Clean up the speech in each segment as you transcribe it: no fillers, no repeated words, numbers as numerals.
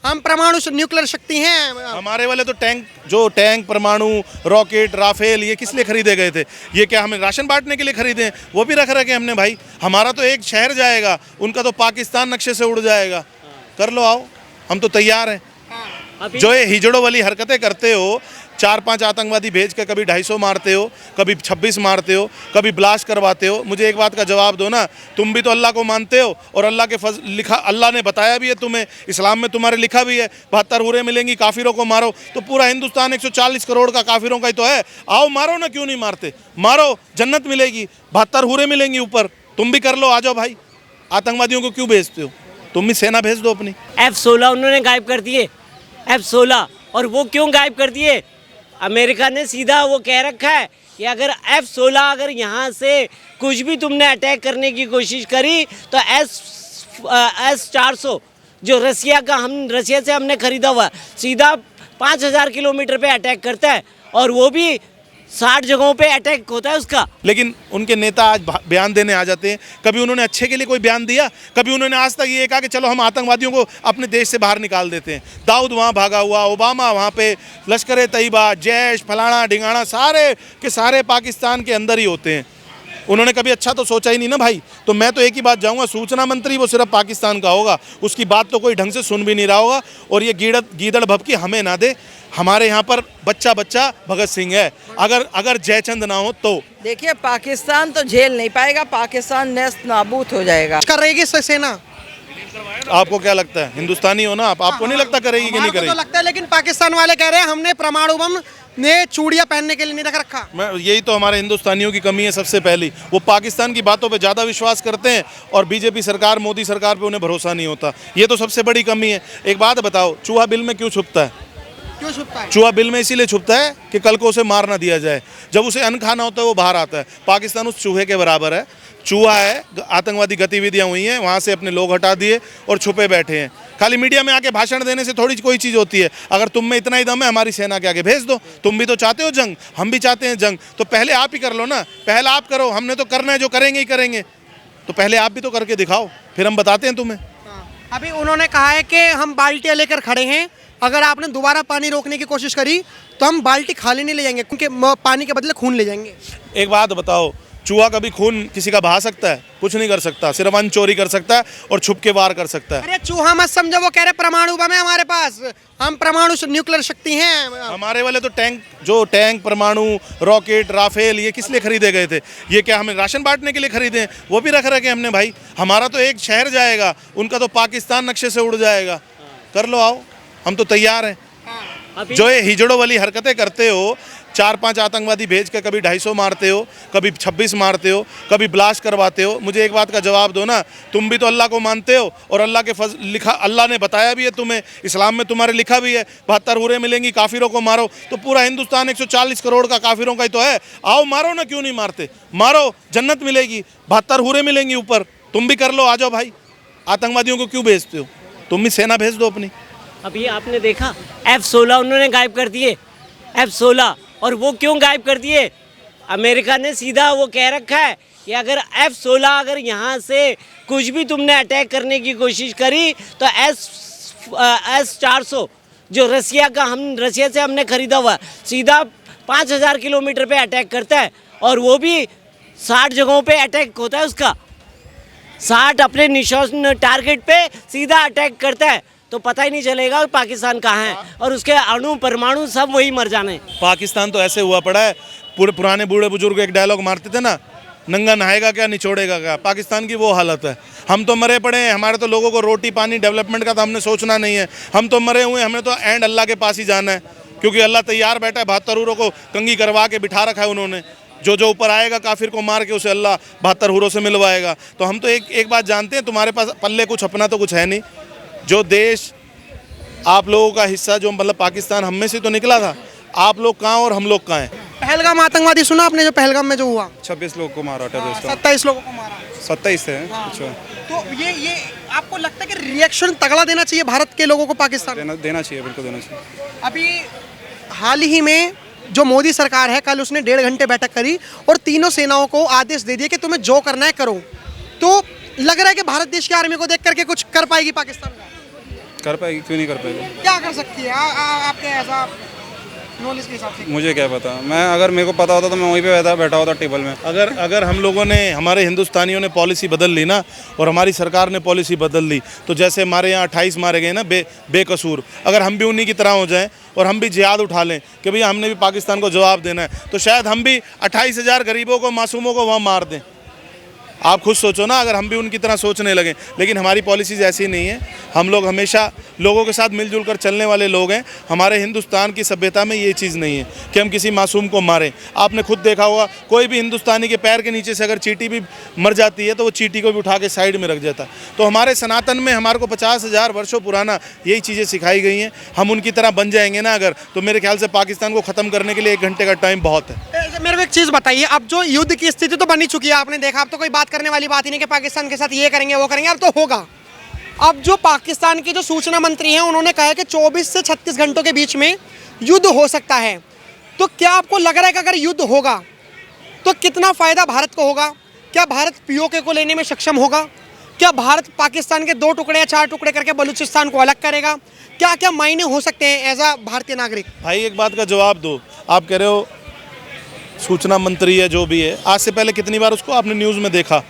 हम परमाणु न्यूक्लियर शक्ति हैं। हमारे वाले तो टैंक परमाणु रॉकेट राफेल ये किस लिए खरीदे गए थे? ये क्या हमें राशन बांटने के लिए खरीदे हैं? वो भी रख रखे हमने भाई। हमारा तो एक शहर जाएगा, उनका तो पाकिस्तान नक्शे से उड़ जाएगा। कर लो, आओ, हम तो तैयार हैं। जो ये हिजड़ों वाली हरकतें करते हो, 4-5 आतंकवादी भेज के कभी 250 मारते हो, कभी 26 मारते हो, कभी ब्लास्ट करवाते हो। मुझे एक बात का जवाब दो ना, तुम भी तो अल्लाह को मानते हो और अल्लाह के लिखा, अल्लाह ने बताया भी है तुम्हें, इस्लाम में तुम्हारे लिखा भी है 72 हूरें मिलेंगी, काफिरों को मारो। तो पूरा हिंदुस्तान 140 करोड़ का काफिरों का ही तो है। आओ मारो ना, क्यों नहीं मारते? मारो, जन्नत मिलेगी, 72 हूरें मिलेंगी ऊपर। तुम भी कर लो, आ जाओ भाई। आतंकवादियों को क्यों भेजते हो? तुम भी सेना भेज दो अपनी। F-16 उन्होंने गायब कर दिए, F-16। और वो क्यों गायब कर दिए? अमेरिका ने सीधा वो कह रखा है कि अगर F-16 अगर यहाँ से कुछ भी तुमने अटैक करने की कोशिश करी तो S-400 जो रसिया से हमने खरीदा हुआ सीधा 5000 किलोमीटर पे अटैक करता है, और वो भी 60 जगहों पे अटैक होता है उसका। लेकिन उनके नेता आज बयान देने आ जाते हैं। कभी उन्होंने अच्छे के लिए कोई बयान दिया? कभी उन्होंने आज तक ये कहा कि चलो हम आतंकवादियों को अपने देश से बाहर निकाल देते हैं? दाऊद वहाँ भागा हुआ, ओबामा वहाँ पे, लश्कर तैयबा, जैश, फलाना ढिंगाना, सारे के सारे पाकिस्तान के अंदर ही होते हैं। उन्होंने कभी अच्छा तो सोचा ही नहीं ना भाई। तो मैं तो एक ही बात जाऊंगा, सूचना मंत्री वो सिर्फ पाकिस्तान का होगा, उसकी बात तो कोई ढंग से सुन भी नहीं रहा होगा। और ये गीदड़ भभकी हमें ना दे। हमारे यहाँ पर बच्चा भगत सिंह है। अगर जयचंद ना हो तो देखिए, पाकिस्तान तो झेल नहीं पाएगा, पाकिस्तान नेस्त नाबूद हो जाएगा। कर रहेगी सेना। आपको क्या लगता है? हिंदुस्तानी हो ना आपको नहीं लगता करेगी कि नहीं करेगी? तो लगता है, लेकिन पाकिस्तान वाले कह रहे हैं हमने परमाणु बम ने चूड़ियां पहनने के लिए नहीं रख रखा। यही तो हमारे हिंदुस्तानियों की कमी है सबसे पहली। वो पाकिस्तान की बातों पे ज़्यादा विश्वास करते हैं और बीजेपी सरकार, मोदी सरकार पे उन्हें भरोसा नहीं होता। ये तो सबसे बड़ी कमी है। एक बात बताओ, चूहा बिल में क्यों छुपता है? क्यों छुपता है? चूहा बिल में इसीलिए छुपता है कि कल को उसे मार ना दिया जाए। जब उसे अन्न खाना होता है वो बाहर आता है। पाकिस्तान उस चूहे के बराबर है। चूहा है, आतंकवादी गतिविधियां हुई हैं, वहाँ से अपने लोग हटा दिए और छुपे बैठे हैं। खाली मीडिया में आके भाषण देने से थोड़ी कोई चीज़ होती है। अगर तुम में इतना ही दम है, हमारी सेना के आगे भेज दो। तुम भी तो चाहते हो जंग, हम भी चाहते हैं जंग, तो पहले आप ही कर लो ना। पहले आप करो, हमने तो करना है, जो करेंगे ही करेंगे। तो पहले आप भी तो करके दिखाओ, फिर हम बताते हैं तुम्हें। अभी उन्होंने कहा है कि हम बाल्टियां लेकर खड़े हैं, अगर आपने दोबारा पानी रोकने की कोशिश करी तो हम बाल्टी खाली नहीं ले जाएंगे, क्योंकि पानी के बदले खून ले जाएंगे। एक बात बताओ, चूहा कभी खून किसी का बहा सकता है? कुछ नहीं कर सकता। सिर्फ अन्न चोरी कर सकता है और छुप के वार कर सकता है। अरे चूहा मत समझो, वो कह रहे परमाणु बम है हमारे पास, हम परमाणु न्यूक्लियर शक्ति हैं। हमारे वाले तो टैंक परमाणु रॉकेट राफेल ये किस लिए खरीदे गए थे? ये क्या हमें राशन बांटने के लिए खरीदे हैं? वो भी रख रखे हमने भाई। हमारा तो एक शहर जाएगा, उनका तो पाकिस्तान नक्शे से उड़ जाएगा। कर लो, आओ, हम तो तैयार हैं। जो ये हिजड़ों वाली हरकतें करते हो, 4-5 आतंकवादी भेज के कभी 250 मारते हो, कभी 26 मारते हो, कभी ब्लास्ट करवाते हो। मुझे एक बात का जवाब दो ना, तुम भी तो अल्लाह को मानते हो और अल्लाह के लिखा, अल्लाह ने बताया भी है तुम्हें, इस्लाम में तुम्हारे लिखा भी है 72 हूरें मिलेंगी, काफिरों को मारो। तो पूरा हिंदुस्तान 140 करोड़ का काफिरों का ही तो है। आओ मारो ना, क्यों नहीं मारते? मारो, जन्नत मिलेगी, 72 हूरें मिलेंगी ऊपर। तुम भी कर लो, आ जाओ भाई। आतंकवादियों को क्यों भेजते हो? तुम भी सेना भेज दो अपनी। अभी आपने देखा F-16 उन्होंने गायब कर दिए, F-16। और वो क्यों गायब कर दिए? अमेरिका ने सीधा वो कह रखा है कि अगर F-16 अगर यहाँ से कुछ भी तुमने अटैक करने की कोशिश करी तो S-400 जो रसिया से हमने खरीदा हुआ सीधा 5000 किलोमीटर पे अटैक करता है, और वो भी 60 जगहों पे अटैक होता है उसका। 60 अपने निशान टारगेट पे सीधा अटैक करता है, तो पता ही नहीं चलेगा पाकिस्तान कहाँ है, और उसके अणु परमाणु सब वही मर जाने। पाकिस्तान तो ऐसे हुआ पड़ा है, पुराने बूढ़े बुजुर्ग एक डायलॉग मारते थे ना, नंगा नहाएगा क्या निचोड़ेगा क्या। पाकिस्तान की वो हालत है। हम तो मरे पड़े हैं। हमारे तो लोगों को रोटी पानी डेवलपमेंट का तो हमने सोचना नहीं है। हम तो मरे हुए हैं, हमने तो एंड अल्लाह के पास ही जाना है, क्योंकि अल्लाह तैयार बैठा है। 72 हूरों को कंगी करवा के बिठा रखा है उन्होंने। जो ऊपर आएगा काफिर को मार के उसे अल्लाह 72 हूरों से मिलवाएगा। तो हम तो एक बात जानते हैं, तुम्हारे पास पल्ले कुछ अपना तो कुछ है नहीं। जो देश आप लोगों का हिस्सा, जो मतलब पाकिस्तान हम में से तो निकला था, आप लोग कहाँ और हम लोग कहाँ हैं? पहलगाम आतंकवादी सुना आपने, जो पहलगाम में जो हुआ? 26 लोगों को मारा टेररिस्ट। 27 लोगों को मारा। 27 है। अच्छा, तो ये आपको लगता है कि रिएक्शन तगड़ा देना चाहिए भारत के लोगों को पाकिस्तान? देना चाहिए, बिल्कुल देना चाहिए। अभी हाल ही में जो मोदी सरकार है, कल उसने 1.5 घंटे बैठक करी और तीनों सेनाओं को आदेश दे दिए कि तुम्हें जो करना है करो। तो लग रहा है कि भारत देश की आर्मी को देख करके कुछ कर पाएगी पाकिस्तान? कर पाएगी, क्यों नहीं कर पाएगी? क्या कर सकती है आपके ऐसा नॉलेज के हिसाब से? मुझे क्या पता, मैं अगर मेरे को पता होता तो मैं वहीं पे बैठा होता टेबल में। अगर हम लोगों ने, हमारे हिंदुस्तानियों ने पॉलिसी बदल ली ना, और हमारी सरकार ने पॉलिसी बदल ली, तो जैसे हमारे यहाँ 28 मारे गए ना बेकसूर, अगर हम भी उन्हीं की तरह हो जाएं और हम भी जिहाद उठा लें कि भैया हमने भी पाकिस्तान को जवाब देना है, तो शायद हम भी 28,000 गरीबों को, मासूमों को वहाँ मार दें। आप खुद सोचो ना, अगर हम भी उनकी तरह सोचने लगें। लेकिन हमारी पॉलिसीज़ ऐसी नहीं है। हम लोग हमेशा लोगों के साथ मिलजुल कर चलने वाले लोग हैं। हमारे हिंदुस्तान की सभ्यता में ये चीज़ नहीं है कि हम किसी मासूम को मारें। आपने खुद देखा होगा, कोई भी हिंदुस्तानी के पैर के नीचे से अगर चींटी भी मर जाती है तो वो चींटी को भी उठा के साइड में रख देता है। तो हमारे सनातन में हमारे को 50,000 वर्षों पुराना यही चीज़ें सिखाई गई हैं। हम उनकी तरह बन जाएंगे ना अगर, तो मेरे ख्याल से पाकिस्तान को ख़त्म करने के लिए 1 घंटे का टाइम बहुत है। मेरे को एक चीज़ बताइए, अब जो युद्ध की स्थिति तो बनी चुकी है, आपने देखा, अब तो कोई बात करने वाली बात ही नहीं कि पाकिस्तान के साथ ये करेंगे वो करेंगे, अब तो होगा। अब जो पाकिस्तान के जो सूचना मंत्री हैं उन्होंने कहा है कि 24 से 36 घंटों के बीच में युद्ध हो सकता है। तो क्या आपको लग रहा है कि अगर युद्ध होगा तो कितना फ़ायदा भारत को होगा? क्या भारत पीओके को लेने में सक्षम होगा? क्या भारत पाकिस्तान के 2 टुकड़े या 4 टुकड़े करके बलूचिस्तान को अलग करेगा? क्या क्या मायने हो सकते हैं एज अ भारतीय नागरिक? भाई एक बात का जवाब दो। आप कह रहे हो सूचना मंत्री है जो भी है, आज से पहले कितनी बार उसको आपने न्यूज़ में देखा?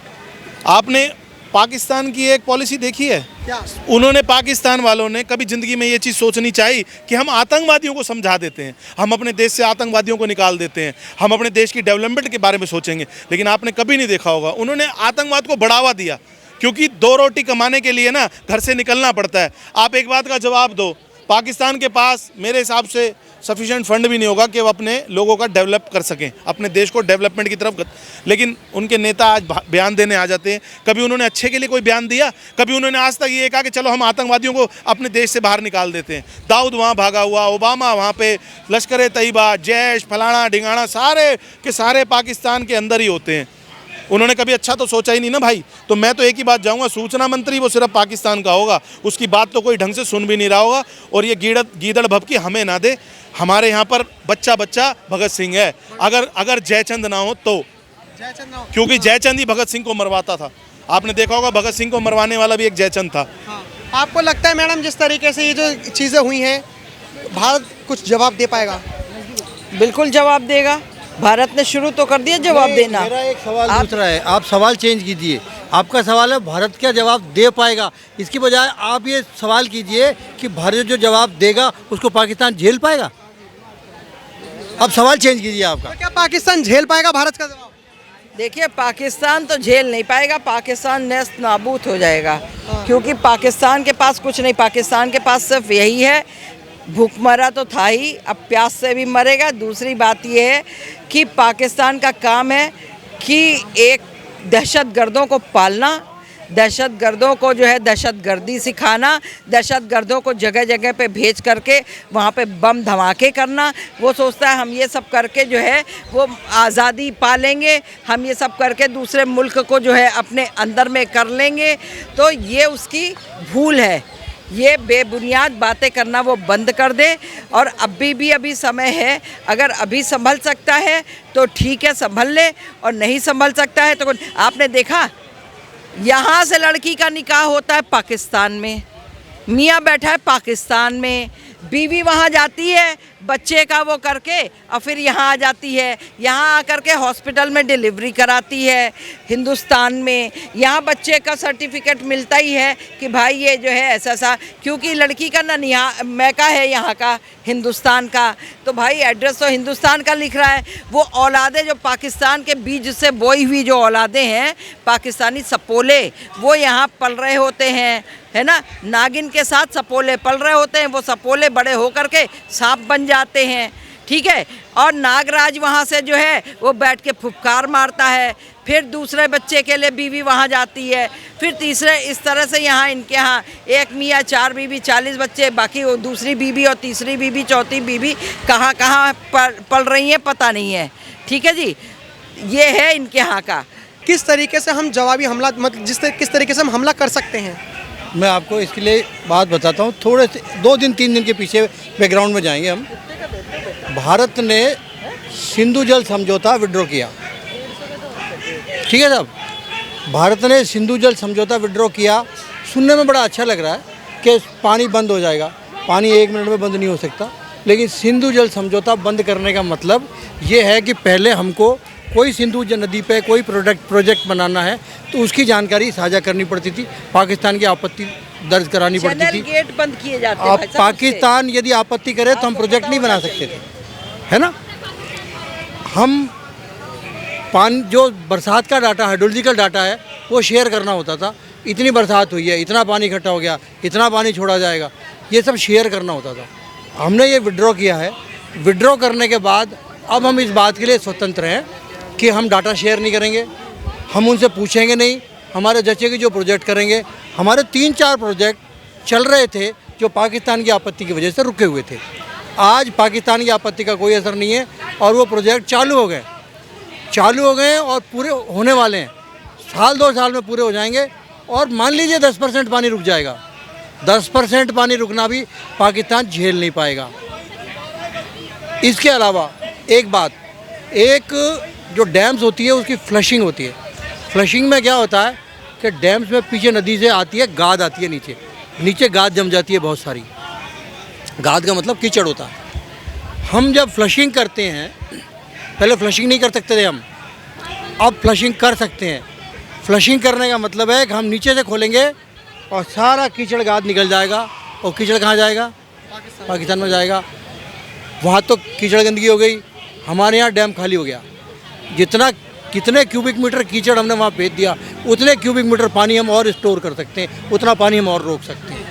आपने पाकिस्तान की एक पॉलिसी देखी है? क्या? उन्होंने, पाकिस्तान वालों ने कभी ज़िंदगी में ये चीज़ सोचनी चाहिए कि हम आतंकवादियों को समझा देते हैं, हम अपने देश से आतंकवादियों को निकाल देते हैं, हम अपने देश की डेवलपमेंट के बारे में सोचेंगे। लेकिन आपने कभी नहीं देखा होगा, उन्होंने आतंकवाद को बढ़ावा दिया, क्योंकि 2 रोटी कमाने के लिए ना घर से निकलना पड़ता है। आप एक बात का जवाब दो, पाकिस्तान के पास मेरे हिसाब से सफिशिएंट फंड भी नहीं होगा कि वो अपने लोगों का डेवलप कर सकें, अपने देश को डेवलपमेंट की तरफ। लेकिन उनके नेता आज बयान देने आ जाते हैं। कभी उन्होंने अच्छे के लिए कोई बयान दिया? कभी उन्होंने आज तक ये कहा कि चलो हम आतंकवादियों को अपने देश से बाहर निकाल देते हैं? दाऊद वहाँ भागा हुआ, ओबामा वहाँ पे, लश्कर तैयबा, जैश, फलाना ढिंगाना, सारे के सारे पाकिस्तान के अंदर ही होते हैं। उन्होंने कभी अच्छा तो सोचा ही नहीं ना भाई। तो मैं तो एक ही बात जाऊंगा, सूचना मंत्री वो सिर्फ पाकिस्तान का होगा, उसकी बात तो कोई ढंग से सुन भी नहीं रहा होगा। और ये गीदड़ भभकी हमें ना दे। हमारे यहाँ पर बच्चा भगत सिंह है, अगर जयचंद ना हो तो, क्योंकि जयचंद ही भगत सिंह को मरवाता था। आपने देखा होगा भगत सिंह को मरवाने वाला भी एक जयचंद था। आपको लगता है मैडम जिस तरीके से ये जो चीज़ें हुई हैं, भारत कुछ जवाब दे पाएगा? बिल्कुल जवाब देगा। भारत ने शुरू तो कर दिया जवाब देना। मेरा एक सवाल दूसरा है, आप सवाल चेंज कीजिए। आपका सवाल है भारत क्या जवाब दे पाएगा, इसकी बजाय आप ये सवाल कीजिए कि भारत जो जवाब देगा उसको पाकिस्तान झेल पाएगा। अब सवाल चेंज कीजिए आपका। तो क्या पाकिस्तान झेल पाएगा भारत का जवाब? देखिए, पाकिस्तान तो झेल नहीं पाएगा, पाकिस्तान नेस्त नाबूद हो जाएगा। क्योंकि पाकिस्तान के पास कुछ नहीं, पाकिस्तान के पास सिर्फ यही है, भूखमरा तो था ही, अब प्यास से भी मरेगा। दूसरी बात यह है कि पाकिस्तान का काम है कि एक दहशतगर्दों को पालना, दहशतगर्दों को जो है दहशतगर्दी सिखाना, दहशतगर्दों को जगह जगह पे भेज करके वहाँ पे बम धमाके करना। वो सोचता है हम ये सब करके जो है वो आज़ादी पालेंगे, हम ये सब करके दूसरे मुल्क को जो है अपने अंदर में कर लेंगे। तो ये उसकी भूल है। ये बेबुनियाद बातें करना वो बंद कर दे। और अभी समय है, अगर अभी संभल सकता है तो ठीक है, संभल ले, और नहीं संभल सकता है तो आपने देखा यहाँ से लड़की का निकाह होता है पाकिस्तान में, मियाँ बैठा है पाकिस्तान में, बीवी वहाँ जाती है बच्चे का वो करके और फिर यहाँ आ जाती है, यहाँ आकर के हॉस्पिटल में डिलीवरी कराती है हिंदुस्तान में। यहाँ बच्चे का सर्टिफिकेट मिलता ही है कि भाई ये जो है ऐसा ऐसा, क्योंकि लड़की का ना यहाँ मैका है यहाँ का हिंदुस्तान का, तो भाई एड्रेस तो हिंदुस्तान का लिख रहा है। वो औलादे जो पाकिस्तान के बीज से बोई हुई जो औलादे हैं, पाकिस्तानी सपोले, वो यहाँ पल रहे होते हैं, है ना, नागिन के साथ सपोले पल रहे होते हैं। वो सपोले बड़े होकर के सांप बन जाते हैं, ठीक है। और नागराज वहाँ से जो है वो बैठ के फुफकार मारता है, फिर दूसरे बच्चे के लिए बीवी वहाँ जाती है, फिर तीसरे, इस तरह से यहाँ इनके यहाँ एक मियाँ 4 बीवी 40 बच्चे, बाकी वो दूसरी बीवी और तीसरी बीवी चौथी बीवी कहाँ कहाँ पल रही हैं पता नहीं है, ठीक है जी। ये है इनके यहाँ का। किस तरीके से हम जवाबी हमला, मतलब किस तरीके से हम हमला कर सकते हैं? मैं आपको इसके लिए बात बताता हूँ। थोड़े से 2 दिन 3 दिन के पीछे बैकग्राउंड में जाएंगे हम। भारत ने सिंधु जल समझौता विड्रॉ किया, ठीक है साहब। भारत ने सिंधु जल समझौता विड्रॉ किया। सुनने में बड़ा अच्छा लग रहा है कि पानी बंद हो जाएगा। पानी 1 मिनट में बंद नहीं हो सकता। लेकिन सिंधु जल समझौता बंद करने का मतलब ये है कि पहले हमको कोई सिंधु नदी पे कोई प्रोजेक्ट बनाना है तो उसकी जानकारी साझा करनी पड़ती थी, पाकिस्तान की आपत्ति दर्ज करानी पड़ती चैनल थी। गेट बंद किए जाते हैं अब भाई साहब पाकिस्तान यदि आपत्ति करे तो हम प्रोजेक्ट नहीं बना सकते थे, है ना। हम पानी जो बरसात का डाटा हाइड्रोलॉजिकल डाटा है वो शेयर करना होता था। इतनी बरसात हुई है, इतना पानी इकट्ठा हो गया, इतना पानी छोड़ा जाएगा, ये सब शेयर करना होता था। हमने ये विड्रॉ किया है। विड्रॉ करने के बाद अब हम इस बात के लिए स्वतंत्र हैं कि हम डाटा शेयर नहीं करेंगे, हम उनसे पूछेंगे नहीं, हमारे जच्चे की जो प्रोजेक्ट करेंगे। हमारे 3-4 प्रोजेक्ट चल रहे थे जो पाकिस्तान की आपत्ति की वजह से रुके हुए थे। आज पाकिस्तान की आपत्ति का कोई असर नहीं है और वो प्रोजेक्ट चालू हो गए और पूरे होने वाले हैं। 1-2 साल में पूरे हो जाएंगे और मान लीजिए 10% पानी रुक जाएगा। 10% पानी रुकना भी पाकिस्तान झेल नहीं पाएगा। इसके अलावा एक बात, एक जो डैम्स होती है उसकी फ्लशिंग होती है। फ्लशिंग में क्या होता है कि डैम्स में पीछे नदी से आती है गाद, आती है नीचे गाद जम जाती है बहुत सारी। गाद का मतलब कीचड़ होता है। हम जब फ्लशिंग करते हैं, पहले फ्लशिंग नहीं कर सकते थे हम, अब फ्लशिंग कर सकते हैं। फ्लशिंग करने का मतलब है कि हम नीचे से खोलेंगे और सारा कीचड़ गाद निकल जाएगा। और कीचड़ कहाँ जाएगा? पाकिस्तान में जाएगा। वहाँ तो कीचड़ गंदगी हो गई, हमारे यहाँ डैम खाली हो गया। कितने क्यूबिक मीटर कीचड़ हमने वहाँ भेज दिया, उतने क्यूबिक मीटर पानी हम और स्टोर कर सकते हैं, उतना पानी हम और रोक सकते हैं।